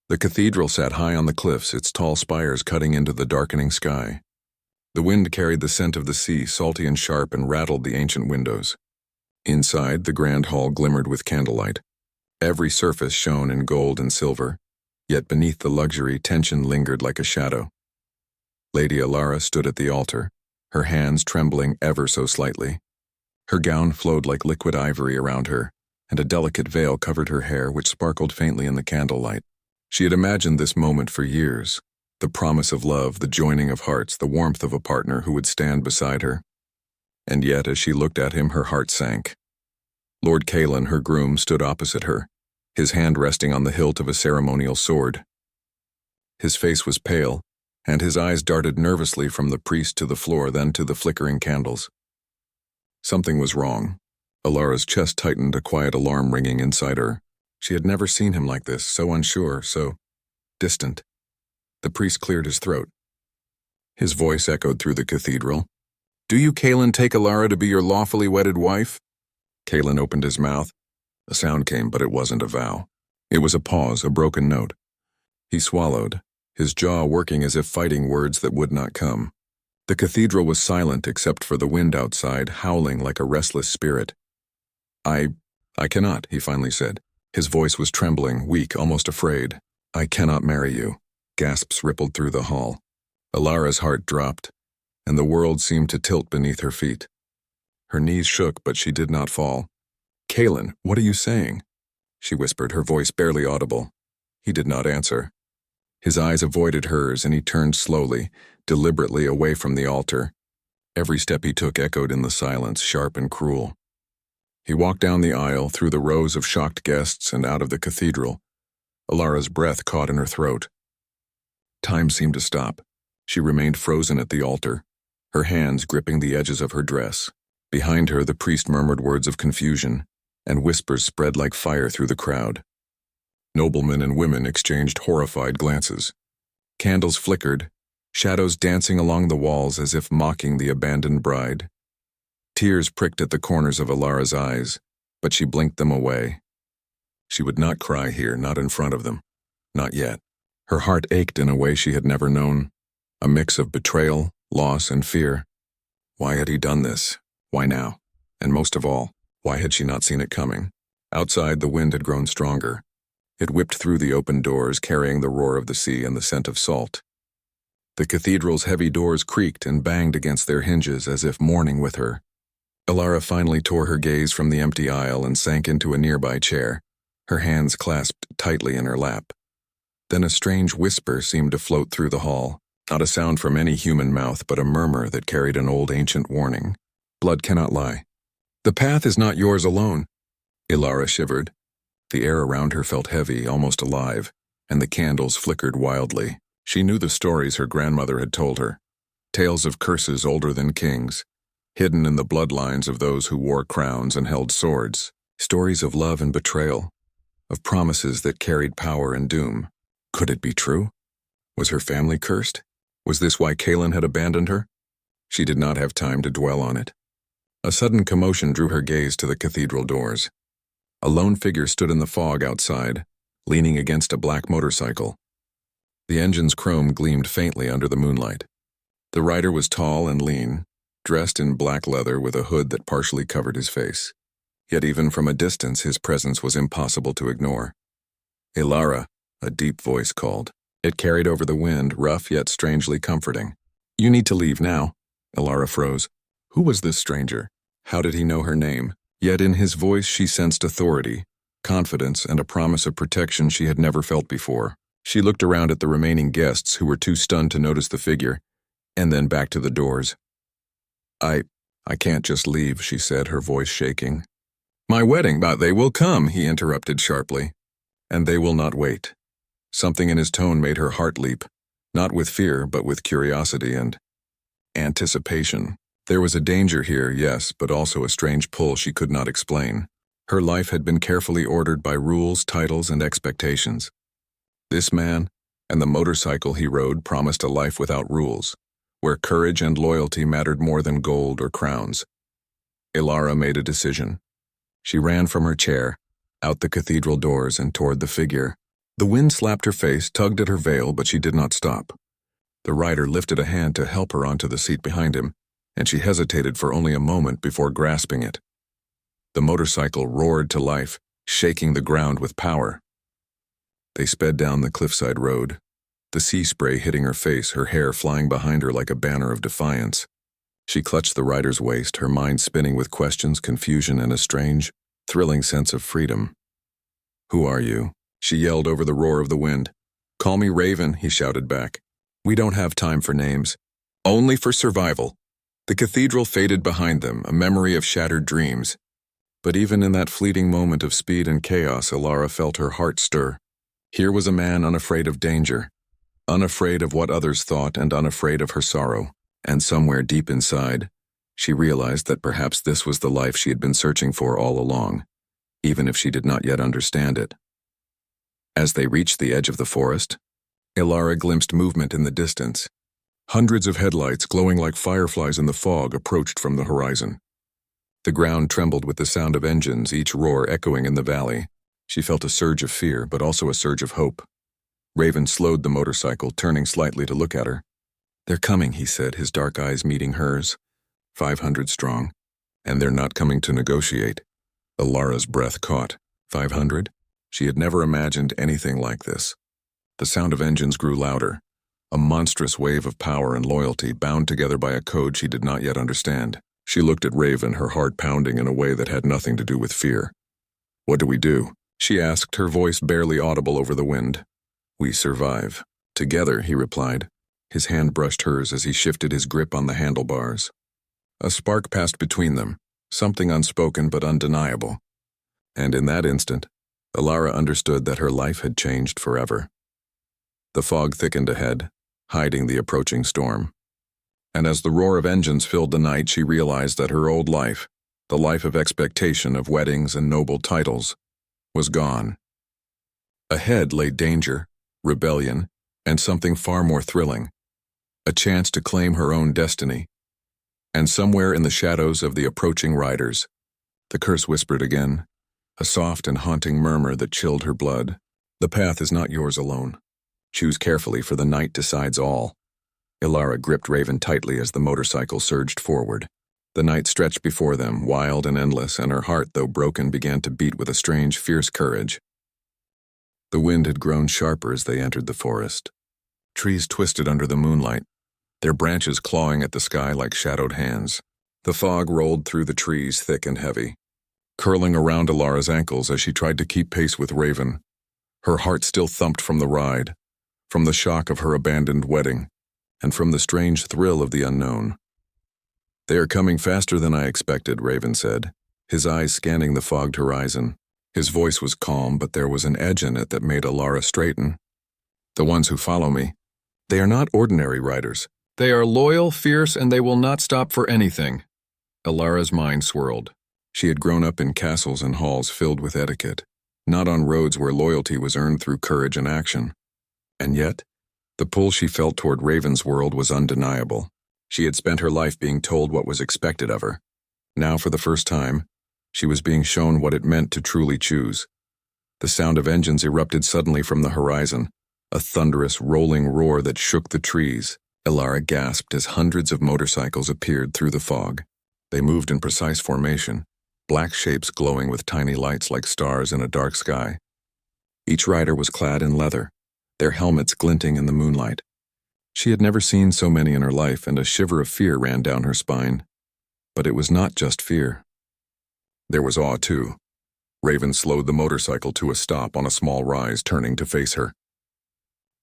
The cathedral sat high on the cliffs, its tall spires cutting into the darkening sky. The wind carried the scent of the sea, salty and sharp, and rattled the ancient windows. Inside, the grand hall glimmered with candlelight. Every surface shone in gold and silver, yet beneath the luxury, tension lingered like a shadow. Lady Alara stood at the altar, her hands trembling ever so slightly. Her gown flowed like liquid ivory around her, and a delicate veil covered her hair, which sparkled faintly in the candlelight. She had imagined this moment for years, the promise of love, the joining of hearts, the warmth of a partner who would stand beside her. And yet, as she looked at him, her heart sank. Lord Kalen, her groom, stood opposite her, his hand resting on the hilt of a ceremonial sword. His face was pale, and his eyes darted nervously from the priest to the floor, then to the flickering candles. Something was wrong. Alara's chest tightened, a quiet alarm ringing inside her. She had never seen him like this, so unsure, so distant. The priest cleared his throat. His voice echoed through the cathedral. "Do you, Kalen, take Alara to be your lawfully wedded wife?" Kalen opened his mouth. A sound came, but it wasn't a vow. It was a pause, a broken note. He swallowed, his jaw working as if fighting words that would not come. The cathedral was silent except for the wind outside, howling like a restless spirit. I cannot," he finally said. His voice was trembling, weak, almost afraid. "I cannot marry you." Gasps rippled through the hall. Alara's heart dropped, and the world seemed to tilt beneath her feet. Her knees shook, but she did not fall. "Kalen, what are you saying?" she whispered, her voice barely audible. He did not answer. His eyes avoided hers, and he turned slowly, deliberately away from the altar. Every step he took echoed in the silence, sharp and cruel. He walked down the aisle, through the rows of shocked guests, and out of the cathedral. Alara's breath caught in her throat. Time seemed to stop. She remained frozen at the altar, her hands gripping the edges of her dress. Behind her, the priest murmured words of confusion, and whispers spread like fire through the crowd. Noblemen and women exchanged horrified glances. Candles flickered, shadows dancing along the walls as if mocking the abandoned bride. Tears pricked at the corners of Alara's eyes, but she blinked them away. She would not cry here, not in front of them. Not yet. Her heart ached in a way she had never known, a mix of betrayal, loss, and fear. Why had he done this? Why now? And most of all, why had she not seen it coming? Outside, the wind had grown stronger. It whipped through the open doors, carrying the roar of the sea and the scent of salt. The cathedral's heavy doors creaked and banged against their hinges as if mourning with her. Alara finally tore her gaze from the empty aisle and sank into a nearby chair, her hands clasped tightly in her lap. Then a strange whisper seemed to float through the hall, not a sound from any human mouth, but a murmur that carried an old ancient warning. "Blood cannot lie. The path is not yours alone." Alara shivered. The air around her felt heavy, almost alive, and the candles flickered wildly. She knew the stories her grandmother had told her, tales of curses older than kings, hidden in the bloodlines of those who wore crowns and held swords, stories of love and betrayal, of promises that carried power and doom. Could it be true? Was her family cursed? Was this why Kalen had abandoned her? She did not have time to dwell on it. A sudden commotion drew her gaze to the cathedral doors. A lone figure stood in the fog outside, leaning against a black motorcycle. The engine's chrome gleamed faintly under the moonlight. The rider was tall and lean, dressed in black leather with a hood that partially covered his face. Yet even from a distance, his presence was impossible to ignore. "Alara," a deep voice called. It carried over the wind, rough yet strangely comforting. "You need to leave now." Alara froze. Who was this stranger? How did he know her name? Yet in his voice she sensed authority, confidence, and a promise of protection she had never felt before. She looked around at the remaining guests who were too stunned to notice the figure, and then back to the doors. I can't just leave," she said, her voice shaking. "My wedding, but they will come," he interrupted sharply. "And they will not wait." Something in his tone made her heart leap, not with fear, but with curiosity and anticipation. There was a danger here, yes, but also a strange pull she could not explain. Her life had been carefully ordered by rules, titles, and expectations. This man, and the motorcycle he rode, promised a life without rules, where courage and loyalty mattered more than gold or crowns. Alara made a decision. She ran from her chair, out the cathedral doors, and toward the figure. The wind slapped her face, tugged at her veil, but she did not stop. The rider lifted a hand to help her onto the seat behind him, and she hesitated for only a moment before grasping it. The motorcycle roared to life, shaking the ground with power. They sped down the cliffside road, the sea spray hitting her face, her hair flying behind her like a banner of defiance. She clutched the rider's waist, her mind spinning with questions, confusion, and a strange, thrilling sense of freedom. "Who are you?" she yelled over the roar of the wind. "Call me Raven," he shouted back. "We don't have time for names. Only for survival." The cathedral faded behind them, a memory of shattered dreams. But even in that fleeting moment of speed and chaos, Alara felt her heart stir. Here was a man unafraid of danger, unafraid of what others thought, and unafraid of her sorrow. And somewhere deep inside, she realized that perhaps this was the life she had been searching for all along, even if she did not yet understand it. As they reached the edge of the forest, Alara glimpsed movement in the distance. Hundreds of headlights, glowing like fireflies in the fog, approached from the horizon. The ground trembled with the sound of engines, each roar echoing in the valley. She felt a surge of fear, but also a surge of hope. Raven slowed the motorcycle, turning slightly to look at her. "They're coming," he said, his dark eyes meeting hers. 500 strong. And they're not coming to negotiate. Alara's breath caught. 500? She had never imagined anything like this. The sound of engines grew louder, a monstrous wave of power and loyalty bound together by a code she did not yet understand. She looked at Raven, her heart pounding in a way that had nothing to do with fear. "What do we do?" she asked, her voice barely audible over the wind. "We survive." "Together," he replied. His hand brushed hers as he shifted his grip on the handlebars. A spark passed between them, something unspoken but undeniable. And in that instant, Alara understood that her life had changed forever. The fog thickened ahead, hiding the approaching storm. And as the roar of engines filled the night, she realized that her old life, the life of expectation, of weddings and noble titles, was gone. Ahead lay danger, rebellion, and something far more thrilling. A chance to claim her own destiny. And somewhere in the shadows of the approaching riders, the curse whispered again, a soft and haunting murmur that chilled her blood. "The path is not yours alone. Choose carefully, for the night decides all." Alara gripped Raven tightly as the motorcycle surged forward. The night stretched before them, wild and endless, and her heart, though broken, began to beat with a strange, fierce courage. The wind had grown sharper as they entered the forest. Trees twisted under the moonlight, their branches clawing at the sky like shadowed hands. The fog rolled through the trees, thick and heavy, curling around Alara's ankles as she tried to keep pace with Raven. Her heart still thumped from the ride, from the shock of her abandoned wedding, and from the strange thrill of the unknown. "They are coming faster than I expected," Raven said, his eyes scanning the fogged horizon. His voice was calm, but there was an edge in it that made Alara straighten. "The ones who follow me, they are not ordinary riders. They are loyal, fierce, and they will not stop for anything." Alara's mind swirled. She had grown up in castles and halls filled with etiquette, not on roads where loyalty was earned through courage and action. And yet, the pull she felt toward Raven's world was undeniable. She had spent her life being told what was expected of her. Now, for the first time, she was being shown what it meant to truly choose. The sound of engines erupted suddenly from the horizon, a thunderous, rolling roar that shook the trees. Alara gasped as hundreds of motorcycles appeared through the fog. They moved in precise formation, black shapes glowing with tiny lights like stars in a dark sky. Each rider was clad in leather, their helmets glinting in the moonlight. She had never seen so many in her life, and a shiver of fear ran down her spine. But it was not just fear. There was awe, too. Raven slowed the motorcycle to a stop on a small rise, turning to face her.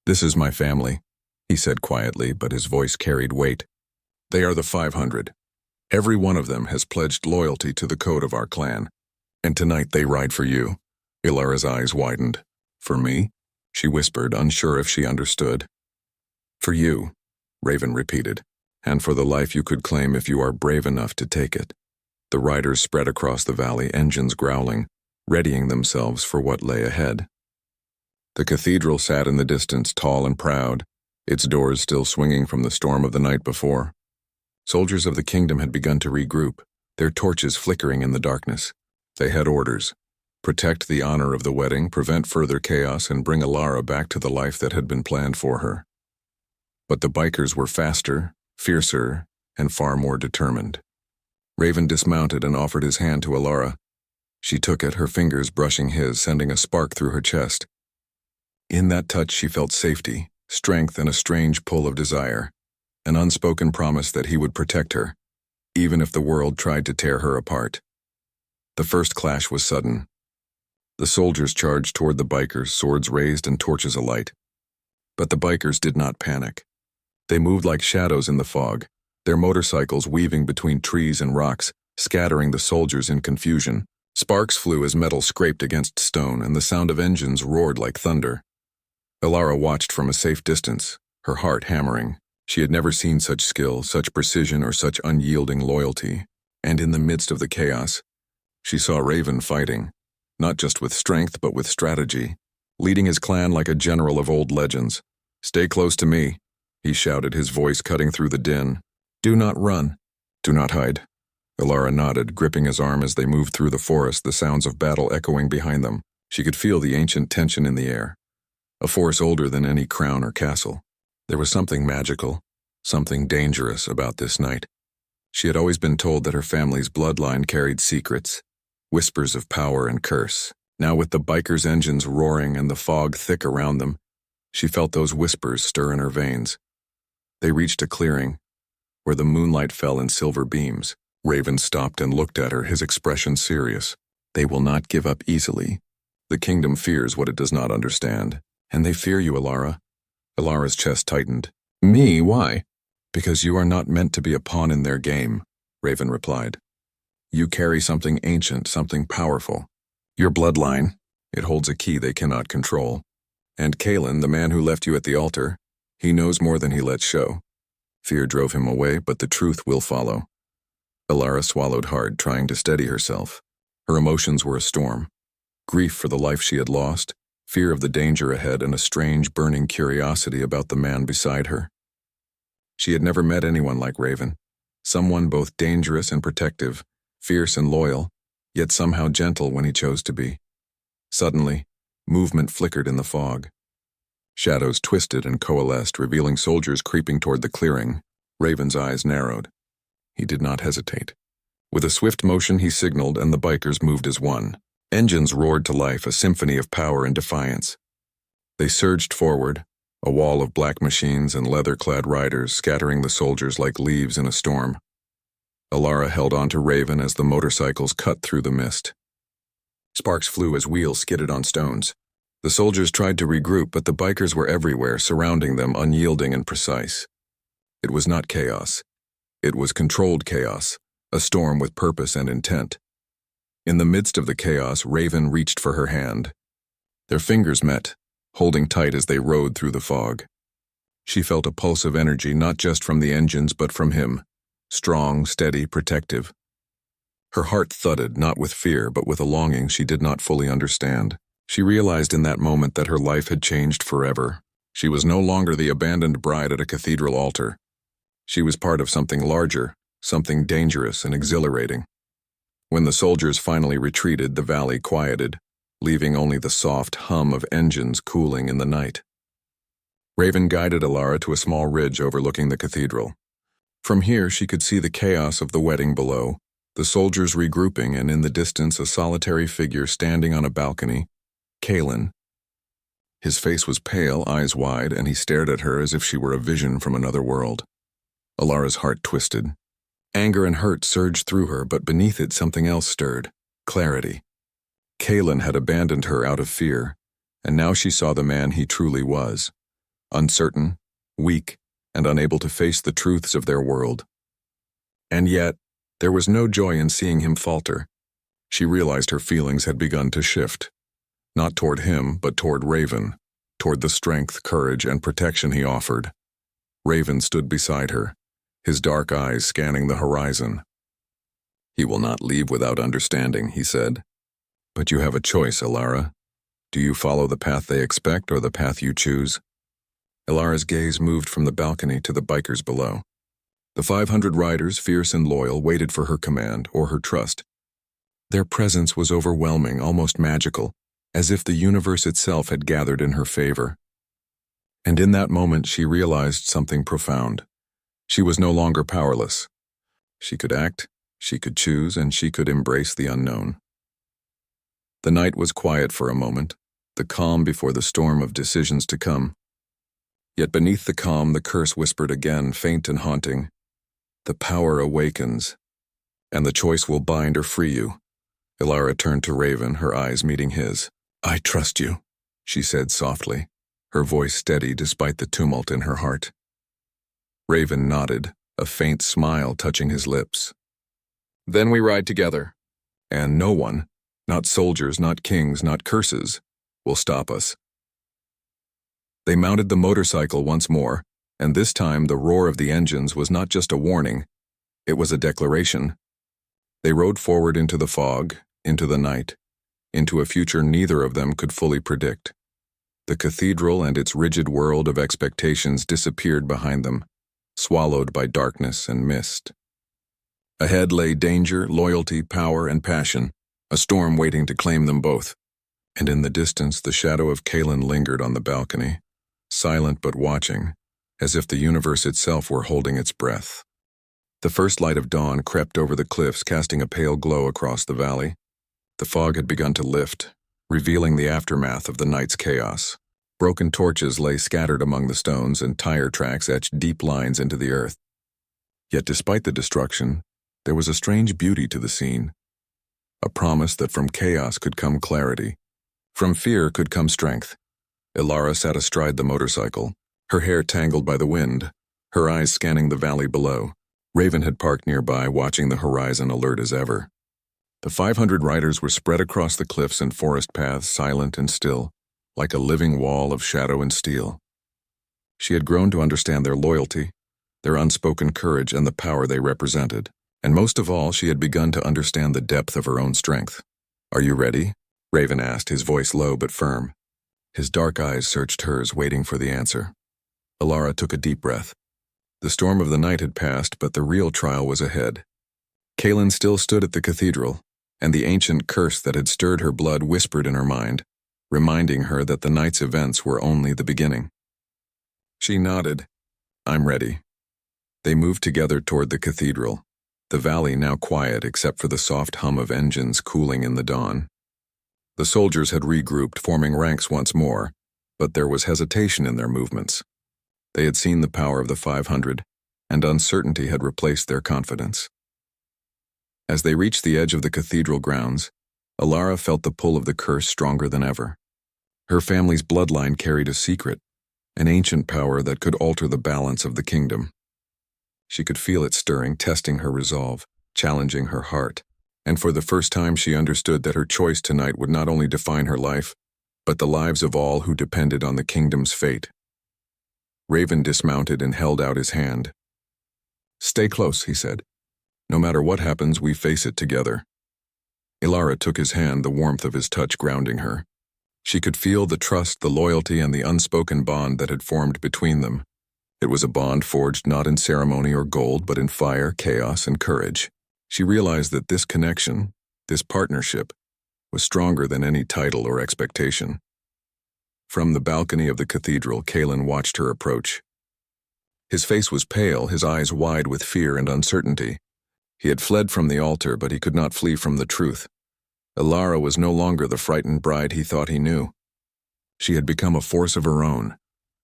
"This is my family," he said quietly, but his voice carried weight. "They are the 500. Every one of them has pledged loyalty to the code of our clan. And tonight they ride for you." Alara's eyes widened. "For me?" she whispered, unsure if she understood. "For you," Raven repeated, "and for the life you could claim if you are brave enough to take it." The riders spread across the valley, engines growling, readying themselves for what lay ahead. The cathedral sat in the distance, tall and proud, its doors still swinging from the storm of the night before. Soldiers of the kingdom had begun to regroup, their torches flickering in the darkness. They had orders. protect the honor of the wedding, prevent further chaos, and bring Alara back to the life that had been planned for her. But the bikers were faster, fiercer, and far more determined. Raven dismounted and offered his hand to Alara. She took it, her fingers brushing his, sending a spark through her chest. In that touch she felt safety, strength, and a strange pull of desire, an unspoken promise that he would protect her, even if the world tried to tear her apart. The first clash was sudden. The soldiers charged toward the bikers, swords raised and torches alight. But the bikers did not panic. They moved like shadows in the fog, their motorcycles weaving between trees and rocks, scattering the soldiers in confusion. Sparks flew as metal scraped against stone, and the sound of engines roared like thunder. Alara watched from a safe distance, her heart hammering. She had never seen such skill, such precision, or such unyielding loyalty. And in the midst of the chaos, she saw Raven fighting, not just with strength but with strategy, leading his clan like a general of old legends. "Stay close to me," he shouted, his voice cutting through the din. "Do not run. Do not hide." Alara nodded, gripping his arm as they moved through the forest, the sounds of battle echoing behind them. She could feel the ancient tension in the air, a force older than any crown or castle. There was something magical, something dangerous about this night. She had always been told that her family's bloodline carried secrets, whispers of power and curse. Now, with the bikers' engines roaring and the fog thick around them, she felt those whispers stir in her veins. They reached a clearing, where the moonlight fell in silver beams. Raven stopped and looked at her, his expression serious. "They will not give up easily. The kingdom fears what it does not understand. And they fear you, Alara." Alara's chest tightened. "Me? Why?" "Because you are not meant to be a pawn in their game," Raven replied. "You carry something ancient, something powerful. Your bloodline, it holds a key they cannot control. And Kalen, the man who left you at the altar, he knows more than he lets show. Fear drove him away, but the truth will follow." Alara swallowed hard, trying to steady herself. Her emotions were a storm. Grief for the life she had lost, fear of the danger ahead, and a strange, burning curiosity about the man beside her. She had never met anyone like Raven, someone both dangerous and protective, fierce and loyal, yet somehow gentle when he chose to be. Suddenly, movement flickered in the fog. Shadows twisted and coalesced, revealing soldiers creeping toward the clearing. Raven's eyes narrowed. He did not hesitate. With a swift motion he signaled, and the bikers moved as one. Engines roared to life, a symphony of power and defiance. They surged forward, a wall of black machines and leather-clad riders scattering the soldiers like leaves in a storm. Alara held on to Raven as the motorcycles cut through the mist. Sparks flew as wheels skidded on stones. The soldiers tried to regroup, but the bikers were everywhere, surrounding them, unyielding and precise. It was not chaos. It was controlled chaos, a storm with purpose and intent. In the midst of the chaos, Raven reached for her hand. Their fingers met, holding tight as they rode through the fog. She felt a pulse of energy, not just from the engines but from him, strong, steady, protective. Her heart thudded, not with fear but with a longing she did not fully understand. She realized in that moment that her life had changed forever. She was no longer the abandoned bride at a cathedral altar. She was part of something larger, something dangerous and exhilarating. When the soldiers finally retreated, the valley quieted, leaving only the soft hum of engines cooling in the night. Raven guided Alara to a small ridge overlooking the cathedral. From here she could see the chaos of the wedding below, the soldiers regrouping, and in the distance a solitary figure standing on a balcony, Kalen. His face was pale, eyes wide, and he stared at her as if she were a vision from another world. Alara's heart twisted. Anger and hurt surged through her, but beneath it something else stirred, clarity. Kalen had abandoned her out of fear, and now she saw the man he truly was, uncertain, weak, and unable to face the truths of their world. And yet, there was no joy in seeing him falter. She realized her feelings had begun to shift, not toward him, but toward Raven, toward the strength, courage, and protection he offered. Raven stood beside her, his dark eyes scanning the horizon. "He will not leave without understanding," he said. "But you have a choice, Alara. Do you follow the path they expect or the path you choose?" Alara's gaze moved from the balcony to the bikers below. The 500 riders, fierce and loyal, waited for her command or her trust. Their presence was overwhelming, almost magical, as if the universe itself had gathered in her favor. And in that moment she realized something profound. She was no longer powerless. She could act, she could choose, and she could embrace the unknown. The night was quiet for a moment, the calm before the storm of decisions to come. Yet beneath the calm, the curse whispered again, faint and haunting. The power awakens, and the choice will bind or free you. Ilara turned to Raven, her eyes meeting his. I trust you, she said softly, her voice steady despite the tumult in her heart. Raven nodded, a faint smile touching his lips. Then we ride together, and no one, not soldiers, not kings, not curses, will stop us. They mounted the motorcycle once more, and this time the roar of the engines was not just a warning, it was a declaration. They rode forward into the fog, into the night, into a future neither of them could fully predict. The cathedral and its rigid world of expectations disappeared behind them, swallowed by darkness and mist. Ahead lay danger, loyalty, power, and passion, a storm waiting to claim them both. And in the distance, the shadow of Kaelin lingered on the balcony, silent but watching, as if the universe itself were holding its breath. The first light of dawn crept over the cliffs, casting a pale glow across the valley. The fog had begun to lift, revealing the aftermath of the night's chaos. Broken torches lay scattered among the stones, and tire tracks etched deep lines into the earth. Yet despite the destruction, there was a strange beauty to the scene. A promise that from chaos could come clarity. From fear could come strength. Ilara sat astride the motorcycle, her hair tangled by the wind, her eyes scanning the valley below. Raven had parked nearby, watching the horizon, alert as ever. The 500 riders were spread across the cliffs and forest paths, silent and still, like a living wall of shadow and steel. She had grown to understand their loyalty, their unspoken courage, and the power they represented. And most of all, she had begun to understand the depth of her own strength. Are you ready? Raven asked, his voice low but firm. His dark eyes searched hers, waiting for the answer. Ilara took a deep breath. The storm of the night had passed, but the real trial was ahead. Kaelin still stood at the cathedral, and the ancient curse that had stirred her blood whispered in her mind, reminding her that the night's events were only the beginning. She nodded. I'm ready. They moved together toward the cathedral, the valley now quiet except for the soft hum of engines cooling in the dawn. The soldiers had regrouped, forming ranks once more, but there was hesitation in their movements. They had seen the power of the 500, and uncertainty had replaced their confidence. As they reached the edge of the cathedral grounds, Ilara felt the pull of the curse stronger than ever. Her family's bloodline carried a secret, an ancient power that could alter the balance of the kingdom. She could feel it stirring, testing her resolve, challenging her heart, and for the first time she understood that her choice tonight would not only define her life, but the lives of all who depended on the kingdom's fate. Raven dismounted and held out his hand. Stay close, he said. No matter what happens, we face it together. Ilara took his hand, the warmth of his touch grounding her. She could feel the trust, the loyalty, and the unspoken bond that had formed between them. It was a bond forged not in ceremony or gold, but in fire, chaos, and courage. She realized that this connection, this partnership, was stronger than any title or expectation. From the balcony of the cathedral, Kaelin watched her approach. His face was pale, his eyes wide with fear and uncertainty. He had fled from the altar, but he could not flee from the truth. Ilara was no longer the frightened bride he thought he knew. She had become a force of her own,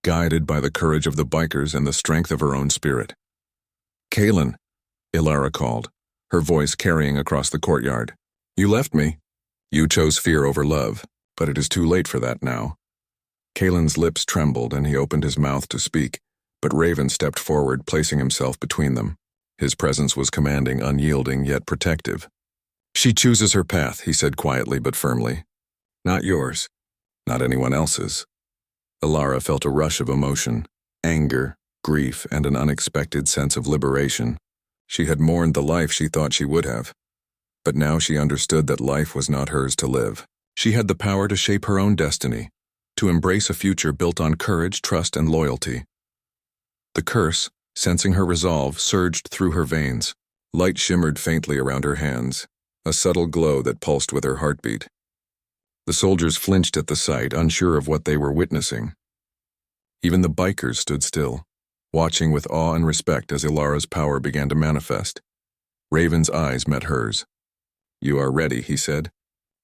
guided by the courage of the bikers and the strength of her own spirit. Kaelin, Ilara called, her voice carrying across the courtyard. You left me. You chose fear over love, but it is too late for that now. Kaelin's lips trembled and he opened his mouth to speak, but Raven stepped forward, placing himself between them. His presence was commanding, unyielding, yet protective. She chooses her path, he said quietly but firmly. Not yours, not anyone else's. Ilara felt a rush of emotion, anger, grief, and an unexpected sense of liberation. She had mourned the life she thought she would have, but now she understood that life was not hers to live. She had the power to shape her own destiny, to embrace a future built on courage, trust, and loyalty. The curse, sensing her resolve, surged through her veins. Light shimmered faintly around her hands, a subtle glow that pulsed with her heartbeat. The soldiers flinched at the sight, unsure of what they were witnessing. Even the bikers stood still, watching with awe and respect as Ilara's power began to manifest. Raven's eyes met hers. "You are ready," he said,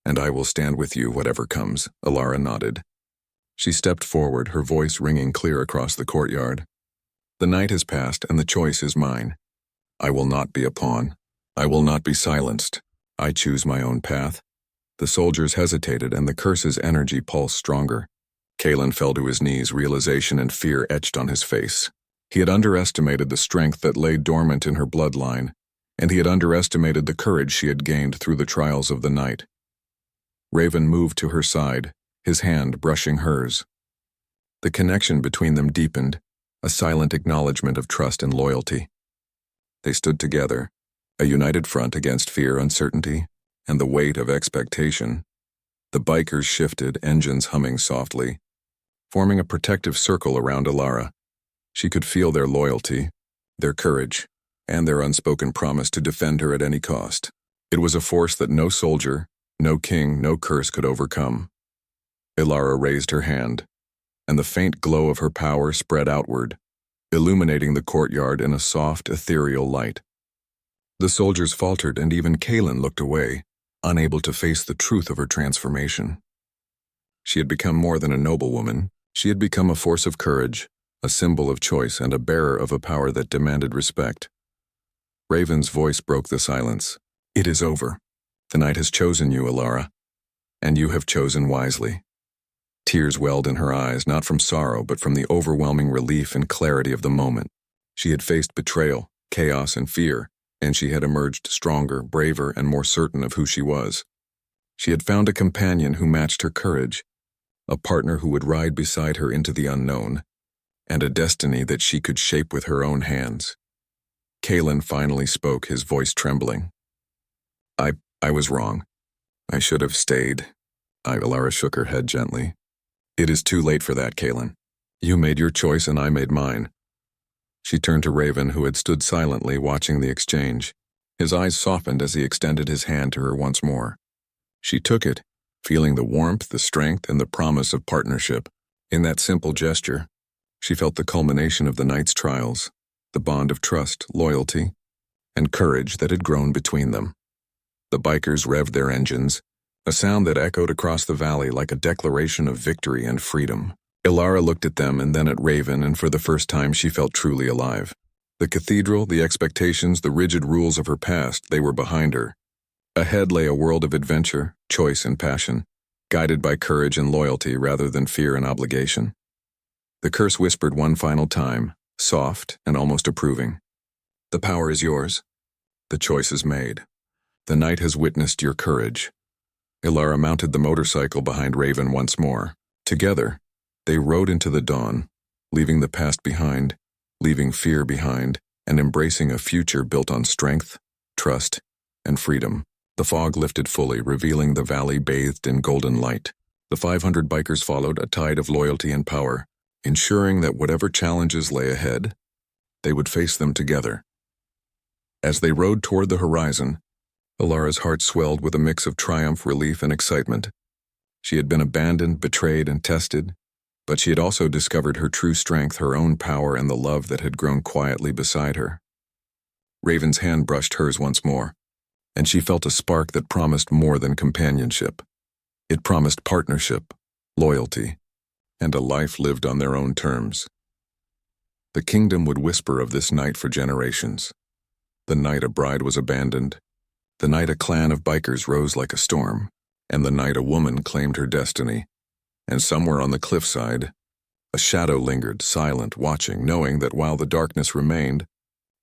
"and I will stand with you whatever comes." Ilara nodded. She stepped forward, her voice ringing clear across the courtyard. "The night has passed, and the choice is mine. I will not be a pawn. I will not be silenced. I choose my own path." The soldiers hesitated, and the curse's energy pulsed stronger. Kalen fell to his knees, realization and fear etched on his face. He had underestimated the strength that lay dormant in her bloodline, and he had underestimated the courage she had gained through the trials of the night. Raven moved to her side, his hand brushing hers. The connection between them deepened, a silent acknowledgement of trust and loyalty. They stood together, a united front against fear, uncertainty, and the weight of expectation. The bikers shifted, engines humming softly, forming a protective circle around Ilara. She could feel their loyalty, their courage, and their unspoken promise to defend her at any cost. It was a force that no soldier, no king, no curse could overcome. Ilara raised her hand, and the faint glow of her power spread outward, illuminating the courtyard in a soft, ethereal light. The soldiers faltered, and even Kalen looked away, unable to face the truth of her transformation. She had become more than a noblewoman. She had become a force of courage, a symbol of choice, and a bearer of a power that demanded respect. Raven's voice broke the silence. "It is over. The night has chosen you, Ilara, and you have chosen wisely." Tears welled in her eyes, not from sorrow, but from the overwhelming relief and clarity of the moment. She had faced betrayal, chaos, and fear, and she had emerged stronger, braver, and more certain of who she was. She had found a companion who matched her courage, a partner who would ride beside her into the unknown, and a destiny that she could shape with her own hands. Kalen finally spoke, his voice trembling. I was wrong. I should have stayed." Ilara shook her head gently. "It is too late for that, Kalen. You made your choice and I made mine." She turned to Raven, who had stood silently watching the exchange. His eyes softened as he extended his hand to her once more. She took it, feeling the warmth, the strength, and the promise of partnership. In that simple gesture, she felt the culmination of the night's trials, the bond of trust, loyalty, and courage that had grown between them. The bikers revved their engines, a sound that echoed across the valley like a declaration of victory and freedom. Ilara looked at them and then at Raven, and for the first time she felt truly alive. The cathedral, the expectations, the rigid rules of her past, they were behind her. Ahead lay a world of adventure, choice, and passion, guided by courage and loyalty rather than fear and obligation. The curse whispered one final time, soft and almost approving. "The power is yours. The choice is made. The night has witnessed your courage." Ilara mounted the motorcycle behind Raven once more. Together, they rode into the dawn, leaving the past behind, leaving fear behind, and embracing a future built on strength, trust, and freedom. The fog lifted fully, revealing the valley bathed in golden light. The 500 bikers followed, a tide of loyalty and power, ensuring that whatever challenges lay ahead, they would face them together. As they rode toward the horizon, Ilara's heart swelled with a mix of triumph, relief, and excitement. She had been abandoned, betrayed, and tested, but she had also discovered her true strength, her own power, and the love that had grown quietly beside her. Raven's hand brushed hers once more, and she felt a spark that promised more than companionship. It promised partnership, loyalty, and a life lived on their own terms. The kingdom would whisper of this night for generations. The night a bride was abandoned, the night a clan of bikers rose like a storm, and the night a woman claimed her destiny. And somewhere on the cliffside, a shadow lingered, silent, watching, knowing that while the darkness remained,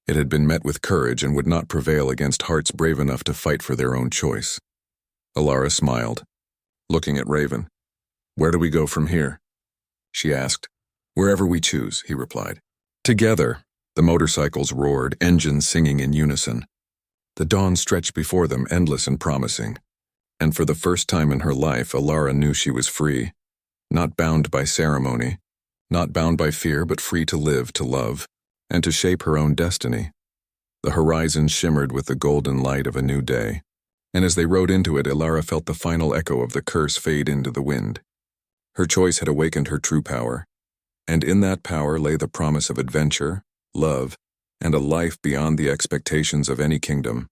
it had been met with courage and would not prevail against hearts brave enough to fight for their own choice. Ilara smiled, looking at Raven. "Where do we go from here?" she asked. "Wherever we choose," he replied. Together, the motorcycles roared, engines singing in unison. The dawn stretched before them, endless and promising. And for the first time in her life, Ilara knew she was free. Not bound by ceremony, not bound by fear, but free to live, to love, and to shape her own destiny. The horizon shimmered with the golden light of a new day. and as they rode into it, Ilara felt the final echo of the curse fade into the wind. Her choice had awakened her true power, and in that power lay the promise of adventure, love, and a life beyond the expectations of any kingdom.